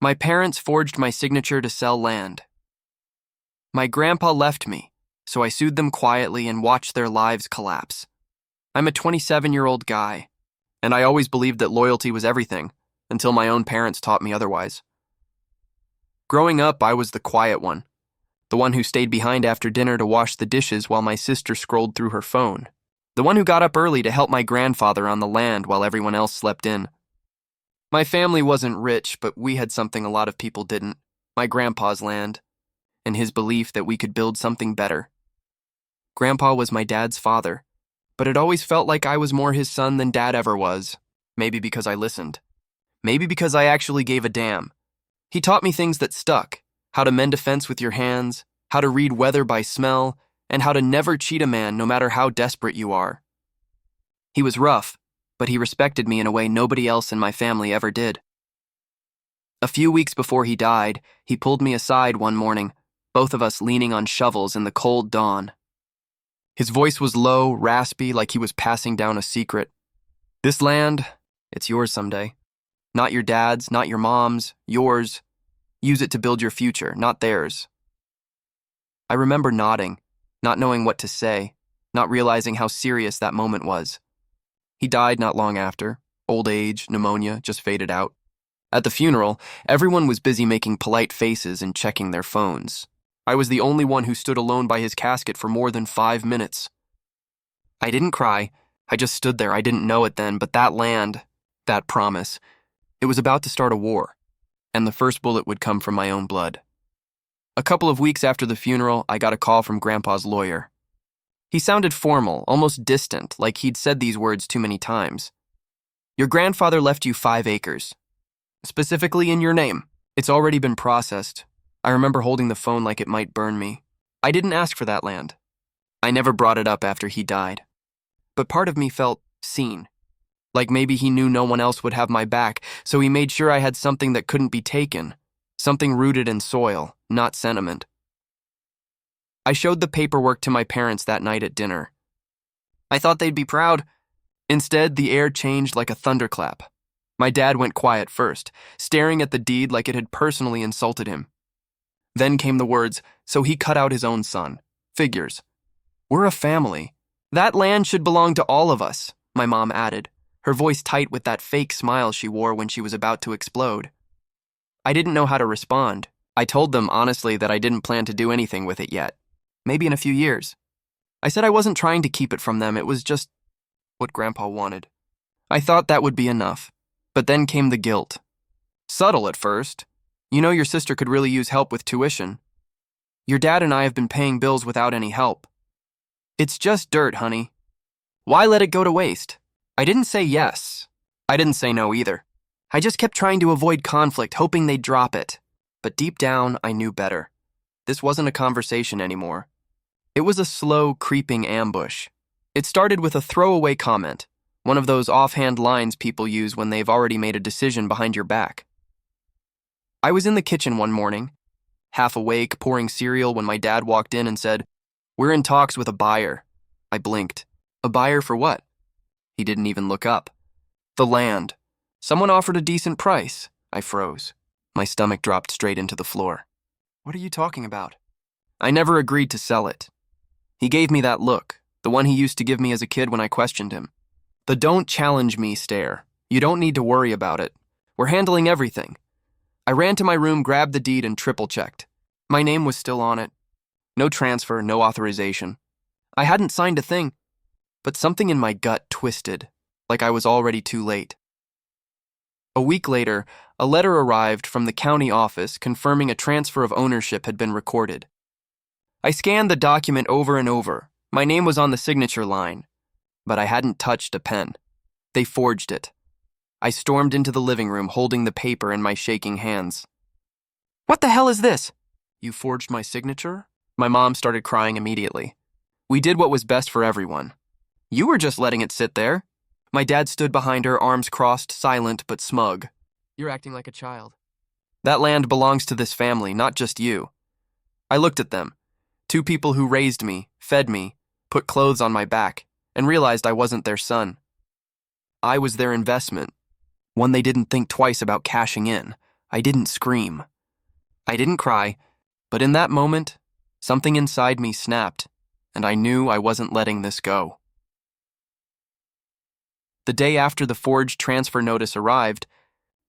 My parents forged my signature to sell land. My grandpa left me, so I sued them quietly and watched their lives collapse. I'm a 27-year-old guy, and I always believed that loyalty was everything, until my own parents taught me otherwise. Growing up, I was the quiet one, the one who stayed behind after dinner to wash the dishes while my sister scrolled through her phone, the one who got up early to help my grandfather on the land while everyone else slept in. My family wasn't rich, but we had something a lot of people didn't: my grandpa's land, and his belief that we could build something better. Grandpa was my dad's father, but it always felt like I was more his son than Dad ever was. Maybe because I listened. Maybe because I actually gave a damn. He taught me things that stuck: how to mend a fence with your hands, how to read weather by smell, and how to never cheat a man no matter how desperate you are. He was rough, but he respected me in a way nobody else in my family ever did. A few weeks before he died, he pulled me aside one morning, both of us leaning on shovels in the cold dawn. His voice was low, raspy, like he was passing down a secret. "This land, it's yours someday. Not your dad's, not your mom's, yours. Use it to build your future, not theirs." I remember nodding, not knowing what to say, not realizing how serious that moment was. He died not long after. Old age, pneumonia, just faded out. At the funeral, everyone was busy making polite faces and checking their phones. I was the only one who stood alone by his casket for more than 5 minutes. I didn't cry. I just stood there. I didn't know it then, but that land, that promise, it was about to start a war, and the first bullet would come from my own blood. A couple of weeks after the funeral, I got a call from Grandpa's lawyer. He sounded formal, almost distant, like he'd said these words too many times. "Your grandfather left you 5 acres. Specifically in your name. It's already been processed." I remember holding the phone like it might burn me. I didn't ask for that land. I never brought it up after he died. But part of me felt seen. Like maybe he knew no one else would have my back, so he made sure I had something that couldn't be taken. Something rooted in soil, not sentiment. I showed the paperwork to my parents that night at dinner. I thought they'd be proud. Instead, the air changed like a thunderclap. My dad went quiet first, staring at the deed like it had personally insulted him. Then came the words, so he cut out his own son. Figures. "We're a family. That land should belong to all of us," my mom added, her voice tight with that fake smile she wore when she was about to explode. I didn't know how to respond. I told them honestly that I didn't plan to do anything with it yet. Maybe in a few years. I said I wasn't trying to keep it from them, it was just what Grandpa wanted. I thought that would be enough. But then came the guilt. Subtle at first. "You know your sister could really use help with tuition. Your dad and I have been paying bills without any help. It's just dirt, honey. Why let it go to waste?" I didn't say yes. I didn't say no either. I just kept trying to avoid conflict, hoping they'd drop it. But deep down, I knew better. This wasn't a conversation anymore. It was a slow, creeping ambush. It started with a throwaway comment, one of those offhand lines people use when they've already made a decision behind your back. I was in the kitchen one morning, half awake, pouring cereal when my dad walked in and said, "We're in talks with a buyer." I blinked. "A buyer for what?" He didn't even look up. "The land. Someone offered a decent price." I froze. My stomach dropped straight into the floor. "What are you talking about?" "I never agreed to sell it." He gave me that look, the one he used to give me as a kid when I questioned him. The "don't challenge me" stare. "You don't need to worry about it. We're handling everything." I ran to my room, grabbed the deed, and triple-checked. My name was still on it. No transfer, no authorization. I hadn't signed a thing, but something in my gut twisted, like I was already too late. A week later, a letter arrived from the county office confirming a transfer of ownership had been recorded. I scanned the document over and over. My name was on the signature line, but I hadn't touched a pen. They forged it. I stormed into the living room, holding the paper in my shaking hands. "What the hell is this?" "You forged my signature?" My mom started crying immediately. "We did what was best for everyone. You were just letting it sit there." My dad stood behind her, arms crossed, silent but smug. "You're acting like a child." "That land belongs to this family, not just you." I looked at them. 2 people who raised me, fed me, put clothes on my back, and realized I wasn't their son. I was their investment. One they didn't think twice about cashing in. I didn't scream. I didn't cry, but in that moment, something inside me snapped, and I knew I wasn't letting this go. The day after the forged transfer notice arrived,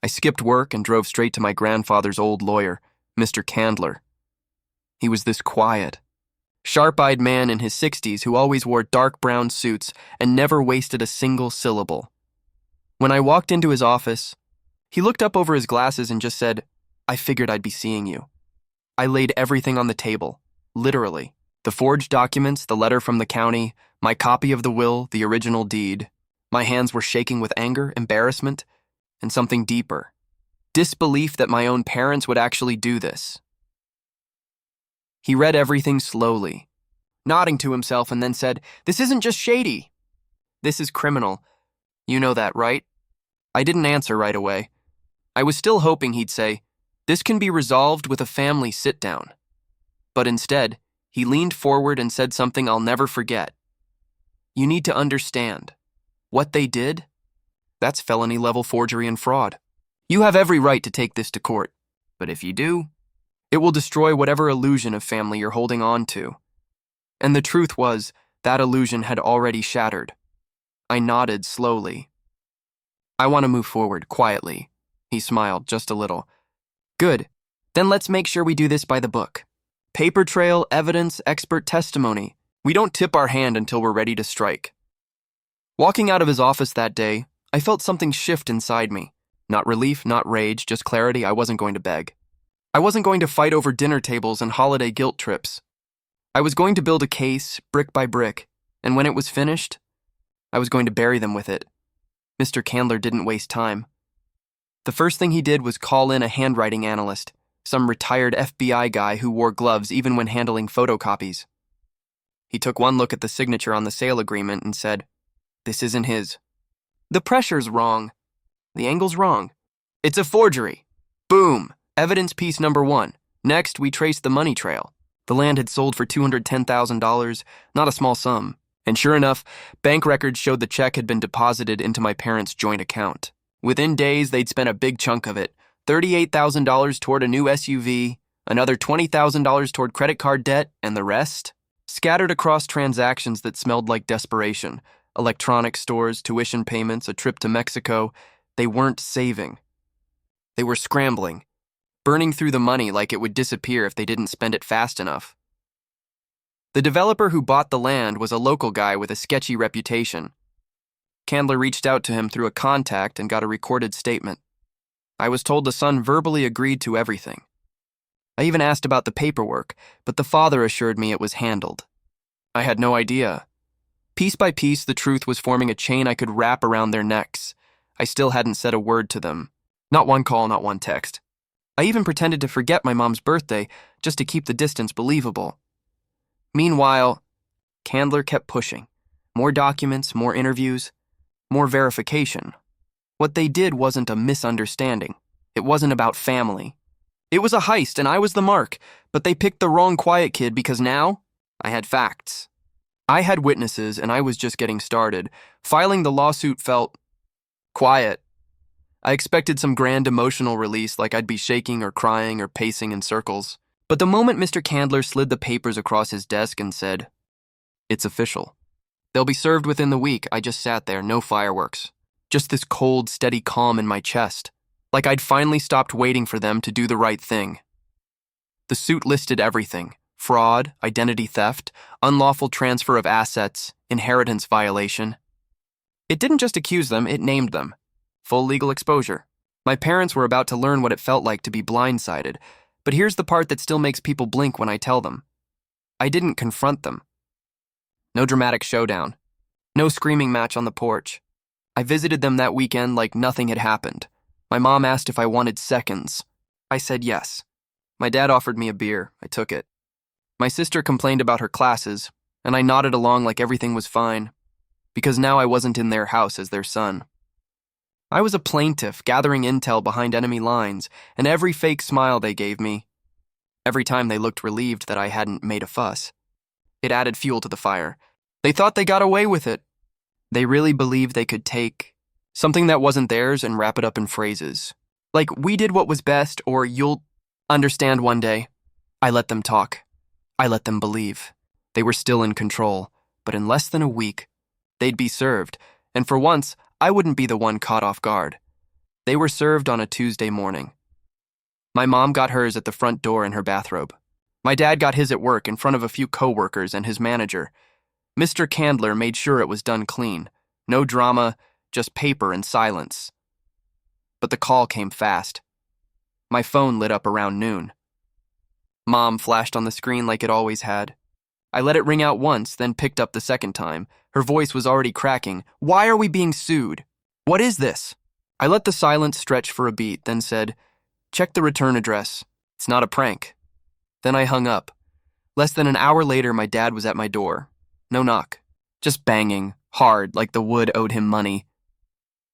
I skipped work and drove straight to my grandfather's old lawyer, Mr. Candler. He was this quiet, sharp-eyed man in his 60s who always wore dark brown suits and never wasted a single syllable. When I walked into his office, he looked up over his glasses and just said, "I figured I'd be seeing you." I laid everything on the table, literally. The forged documents, the letter from the county, my copy of the will, the original deed. My hands were shaking with anger, embarrassment, and something deeper. Disbelief that my own parents would actually do this. He read everything slowly, nodding to himself, and then said, "This isn't just shady. This is criminal. You know that, right?" I didn't answer right away. I was still hoping he'd say, "This can be resolved with a family sit-down." But instead, he leaned forward and said something I'll never forget. "You need to understand. What they did? That's felony-level forgery and fraud. You have every right to take this to court, but if you do, it will destroy whatever illusion of family you're holding on to." And the truth was, that illusion had already shattered. I nodded slowly. "I want to move forward, quietly." He smiled just a little. "Good. Then let's make sure we do this by the book. Paper trail, evidence, expert testimony. We don't tip our hand until we're ready to strike." Walking out of his office that day, I felt something shift inside me. Not relief, not rage, just clarity. I wasn't going to beg. I wasn't going to fight over dinner tables and holiday guilt trips. I was going to build a case, brick by brick, and when it was finished, I was going to bury them with it. Mr. Candler didn't waste time. The first thing he did was call in a handwriting analyst, some retired FBI guy who wore gloves even when handling photocopies. He took one look at the signature on the sale agreement and said, "This isn't his. The pressure's wrong. The angle's wrong. It's a forgery." Boom! Evidence piece number 1. Next, we traced the money trail. The land had sold for $210,000, not a small sum. And sure enough, bank records showed the check had been deposited into my parents' joint account. Within days, they'd spent a big chunk of it, $38,000 toward a new SUV, another $20,000 toward credit card debt, and the rest? Scattered across transactions that smelled like desperation. Electronics stores, tuition payments, a trip to Mexico. They weren't saving. They were scrambling, burning through the money like it would disappear if they didn't spend it fast enough. The developer who bought the land was a local guy with a sketchy reputation. Candler reached out to him through a contact and got a recorded statement. I was told the son verbally agreed to everything. I even asked about the paperwork, but the father assured me it was handled. I had no idea. Piece by piece, the truth was forming a chain I could wrap around their necks. I still hadn't said a word to them. Not one call, not one text. I even pretended to forget my mom's birthday just to keep the distance believable. Meanwhile, Candler kept pushing. More documents, more interviews, more verification. What they did wasn't a misunderstanding. It wasn't about family. It was a heist and I was the mark, but they picked the wrong quiet kid because now I had facts. I had witnesses and I was just getting started. Filing the lawsuit felt quiet. I expected some grand emotional release like I'd be shaking or crying or pacing in circles. But the moment Mr. Candler slid the papers across his desk and said, "It's official. They'll be served within the week," I just sat there, no fireworks. Just this cold, steady calm in my chest, like I'd finally stopped waiting for them to do the right thing. The suit listed everything: fraud, identity theft, unlawful transfer of assets, inheritance violation. It didn't just accuse them, it named them. Full legal exposure. My parents were about to learn what it felt like to be blindsided, but here's the part that still makes people blink when I tell them. I didn't confront them. No dramatic showdown. No screaming match on the porch. I visited them that weekend like nothing had happened. My mom asked if I wanted seconds. I said yes. My dad offered me a beer. I took it. My sister complained about her classes, and I nodded along like everything was fine, because now I wasn't in their house as their son. I was a plaintiff gathering intel behind enemy lines, and every fake smile they gave me, every time they looked relieved that I hadn't made a fuss, it added fuel to the fire. They thought they got away with it. They really believed they could take something that wasn't theirs and wrap it up in phrases. Like, we did what was best, or you'll understand one day. I let them talk. I let them believe. They were still in control, but in less than a week, they'd be served, and for once, I wouldn't be the one caught off guard. They were served on a Tuesday morning. My mom got hers at the front door in her bathrobe. My dad got his at work in front of a few co-workers and his manager. Mr. Candler made sure it was done clean. No drama, just paper and silence. But the call came fast. My phone lit up around noon. Mom flashed on the screen like it always had. I let it ring out once, then picked up the second time. Her voice was already cracking. Why are we being sued? What is this? I let the silence stretch for a beat, then said, check the return address. It's not a prank. Then I hung up. Less than an hour later, my dad was at my door. No knock. Just banging, hard, like the wood owed him money.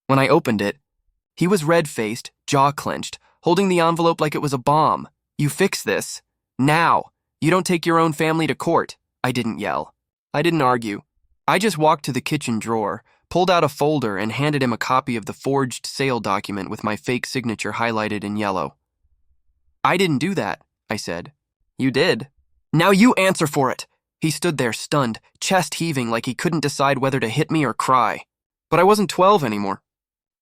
When I opened it, he was red-faced, jaw clenched, holding the envelope like it was a bomb. You fix this. Now. You don't take your own family to court. I didn't yell. I didn't argue. I just walked to the kitchen drawer, pulled out a folder, and handed him a copy of the forged sale document with my fake signature highlighted in yellow. I didn't do that, I said. You did. Now you answer for it. He stood there stunned, chest heaving like he couldn't decide whether to hit me or cry. But I wasn't 12 anymore.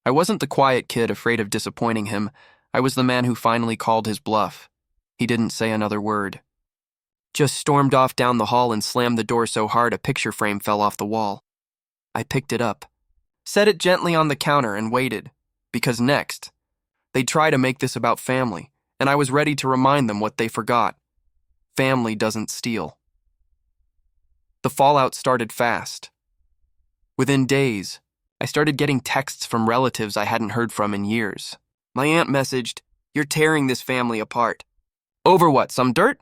I wasn't the quiet kid afraid of disappointing him. I was the man who finally called his bluff. He didn't say another word. Just stormed off down the hall and slammed the door so hard a picture frame fell off the wall. I picked it up, set it gently on the counter, and waited. Because next, they'd try to make this about family, and I was ready to remind them what they forgot. Family doesn't steal. The fallout started fast. Within days, I started getting texts from relatives I hadn't heard from in years. My aunt messaged, "You're tearing this family apart." Over what, some dirt?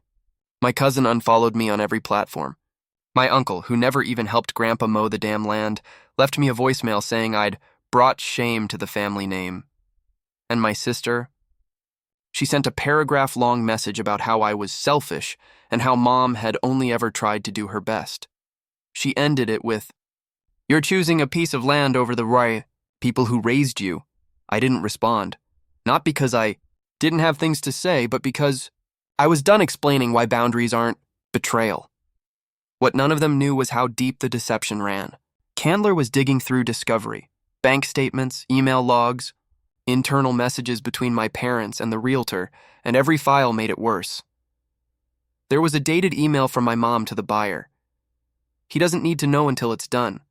My cousin unfollowed me on every platform. My uncle, who never even helped Grandpa mow the damn land, left me a voicemail saying I'd brought shame to the family name. And my sister? She sent a paragraph-long message about how I was selfish and how Mom had only ever tried to do her best. She ended it with, "You're choosing a piece of land over the people who raised you." I didn't respond. Not because I didn't have things to say, but because I was done explaining why boundaries aren't betrayal. What none of them knew was how deep the deception ran. Candler was digging through discovery, bank statements, email logs, internal messages between my parents and the realtor, and every file made it worse. There was a dated email from my mom to the buyer. "He doesn't need to know until it's done.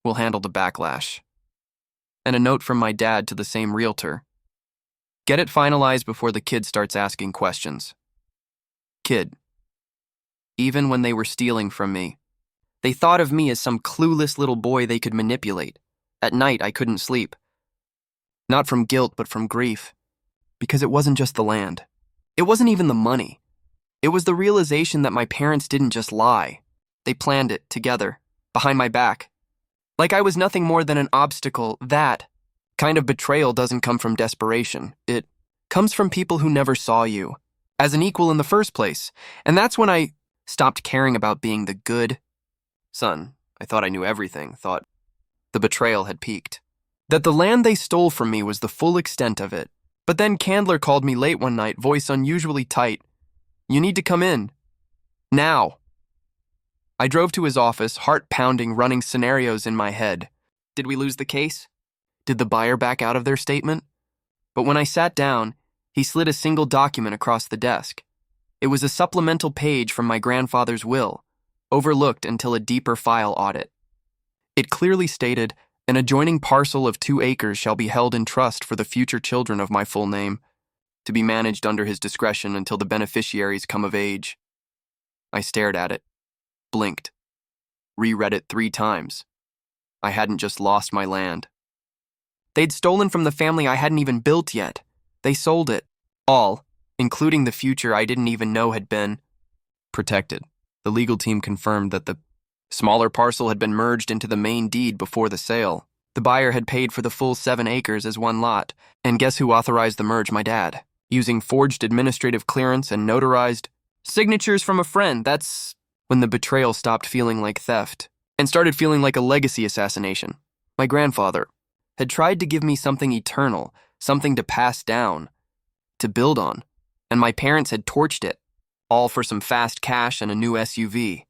We'll handle the backlash." And a note from my dad to the same realtor. "Get it finalized before the kid starts asking questions." Kid. Even when they were stealing from me, they thought of me as some clueless little boy they could manipulate. At night, I couldn't sleep. Not from guilt, but from grief. Because it wasn't just the land. It wasn't even the money. It was the realization that my parents didn't just lie. They planned it together, behind my back. Like I was nothing more than an obstacle. That kind of betrayal doesn't come from desperation. It comes from people who never saw you as an equal in the first place. And that's when I stopped caring about being the good son. I thought I knew everything, thought the betrayal had peaked. That the land they stole from me was the full extent of it. But then Candler called me late one night, voice unusually tight. "You need to come in. Now." I drove to his office, heart pounding, running scenarios in my head. Did we lose the case? Did the buyer back out of their statement? But when I sat down, he slid a single document across the desk. It was a supplemental page from my grandfather's will, overlooked until a deeper file audit. It clearly stated, "An adjoining parcel of 2 acres shall be held in trust for the future children of my full name, to be managed under his discretion until the beneficiaries come of age." I stared at it, blinked, reread it 3 times. I hadn't just lost my land. They'd stolen from the family I hadn't even built yet. They sold it, all, including the future I didn't even know had been protected. The legal team confirmed that the smaller parcel had been merged into the main deed before the sale. The buyer had paid for the full 7 acres as one lot, and guess who authorized the merge? My dad. Using forged administrative clearance and notarized signatures from a friend. That's when the betrayal stopped feeling like theft and started feeling like a legacy assassination. My grandfather had tried to give me something eternal, something to pass down, to build on, and my parents had torched it, all for some fast cash and a new SUV.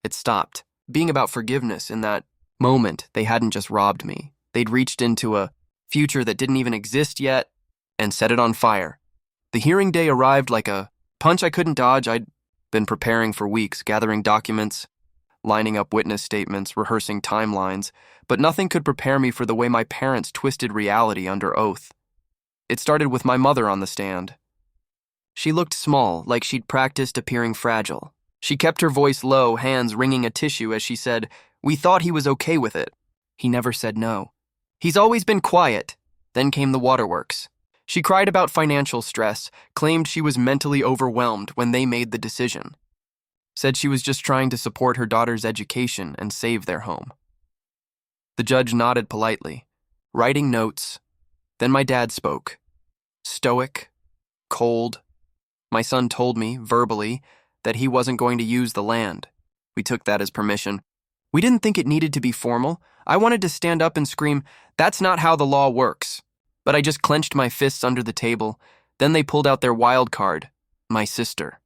It stopped being about forgiveness in that moment. They hadn't just robbed me. They'd reached into a future that didn't even exist yet and set it on fire. The hearing day arrived like a punch I couldn't dodge. I'd been preparing for weeks, gathering documents, lining up witness statements, rehearsing timelines, but nothing could prepare me for the way my parents twisted reality under oath. It started with my mother on the stand. She looked small, like she'd practiced appearing fragile. She kept her voice low, hands wringing a tissue as she said, "We thought he was okay with it. He never said no. He's always been quiet." Then came the waterworks. She cried about financial stress, claimed she was mentally overwhelmed when they made the decision. Said she was just trying to support her daughter's education and save their home. The judge nodded politely, writing notes. Then my dad spoke. Stoic, cold. My son told me, verbally, that he wasn't going to use the land. We took that as permission. We didn't think it needed to be formal. I wanted to stand up and scream, "That's not how the law works." But I just clenched my fists under the table. Then they pulled out their wild card, my sister.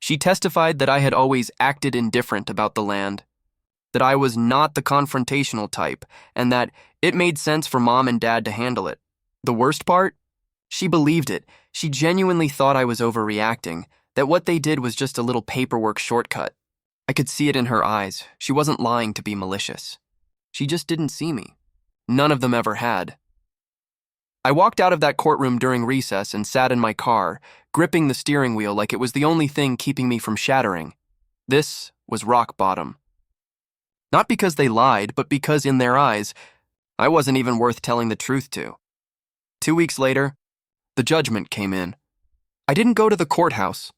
She testified that I had always acted indifferent about the land, that I was not the confrontational type, and that it made sense for Mom and Dad to handle it. The worst part? She believed it. She genuinely thought I was overreacting, that what they did was just a little paperwork shortcut. I could see it in her eyes. She wasn't lying to be malicious. She just didn't see me. None of them ever had. I walked out of that courtroom during recess and sat in my car, gripping the steering wheel like it was the only thing keeping me from shattering. This was rock bottom. Not because they lied, but because in their eyes, I wasn't even worth telling the truth to. 2 weeks later, the judgment came in. I didn't go to the courthouse.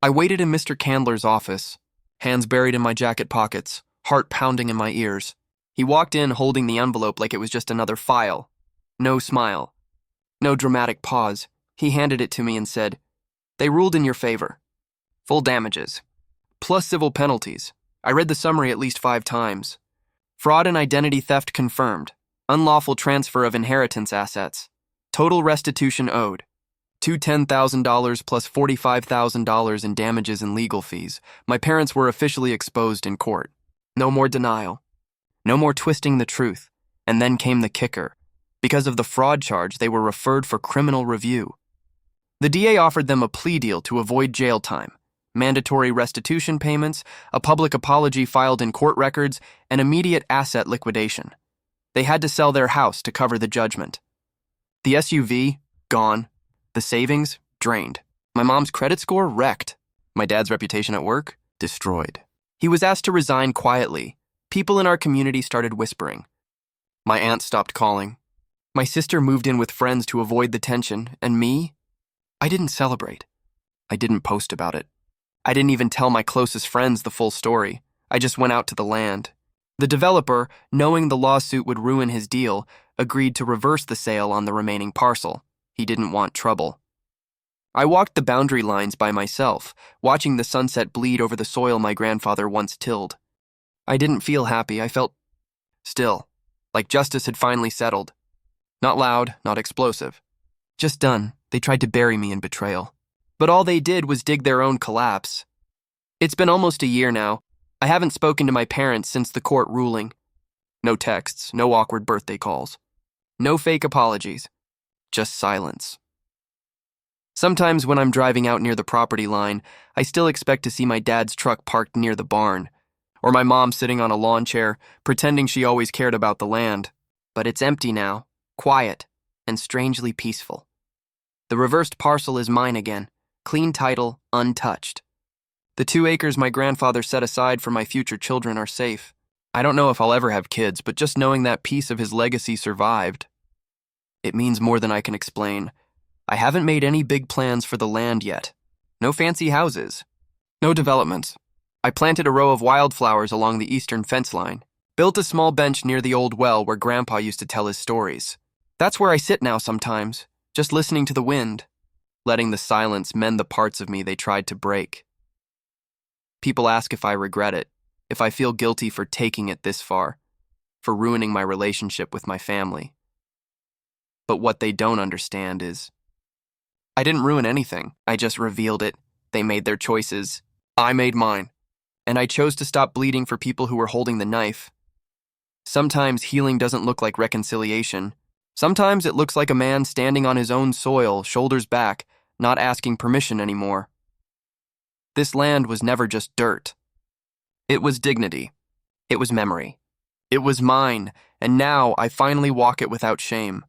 I waited in Mr. Candler's office, hands buried in my jacket pockets, heart pounding in my ears. He walked in holding the envelope like it was just another file. No smile. No dramatic pause. He handed it to me and said, "They ruled in your favor. Full damages. Plus civil penalties." I read the summary at least 5 times. Fraud and identity theft confirmed. Unlawful transfer of inheritance assets. Total restitution owed. $10,000 plus $45,000 in damages and legal fees. My parents were officially exposed in court. No more denial. No more twisting the truth. And then came the kicker. Because of the fraud charge, they were referred for criminal review. The DA offered them a plea deal to avoid jail time, mandatory restitution payments, a public apology filed in court records, and immediate asset liquidation. They had to sell their house to cover the judgment. The SUV, gone. The savings, drained. My mom's credit score, wrecked. My dad's reputation at work, destroyed. He was asked to resign quietly. People in our community started whispering. My aunt stopped calling. My sister moved in with friends to avoid the tension, and me? I didn't celebrate. I didn't post about it. I didn't even tell my closest friends the full story. I just went out to the land. The developer, knowing the lawsuit would ruin his deal, agreed to reverse the sale on the remaining parcel. He didn't want trouble. I walked the boundary lines by myself, watching the sunset bleed over the soil my grandfather once tilled. I didn't feel happy. I felt still, like justice had finally settled. Not loud, not explosive. Just done. They tried to bury me in betrayal. But all they did was dig their own collapse. It's been almost a year now. I haven't spoken to my parents since the court ruling. No texts, no awkward birthday calls. No fake apologies. Just silence. Sometimes when I'm driving out near the property line, I still expect to see my dad's truck parked near the barn, or my mom sitting on a lawn chair, pretending she always cared about the land. But it's empty now. Quiet, and strangely peaceful. The reversed parcel is mine again, clean title, untouched. The 2 acres my grandfather set aside for my future children are safe. I don't know if I'll ever have kids, but just knowing that piece of his legacy survived, it means more than I can explain. I haven't made any big plans for the land yet. No fancy houses. No developments. I planted a row of wildflowers along the eastern fence line, built a small bench near the old well where Grandpa used to tell his stories. That's where I sit now sometimes, just listening to the wind, letting the silence mend the parts of me they tried to break. People ask if I regret it, if I feel guilty for taking it this far, for ruining my relationship with my family. But what they don't understand is, I didn't ruin anything. I just revealed it. They made their choices. I made mine. And I chose to stop bleeding for people who were holding the knife. Sometimes healing doesn't look like reconciliation. Sometimes it looks like a man standing on his own soil, shoulders back, not asking permission anymore. This land was never just dirt. It was dignity. It was memory. It was mine, and now I finally walk it without shame.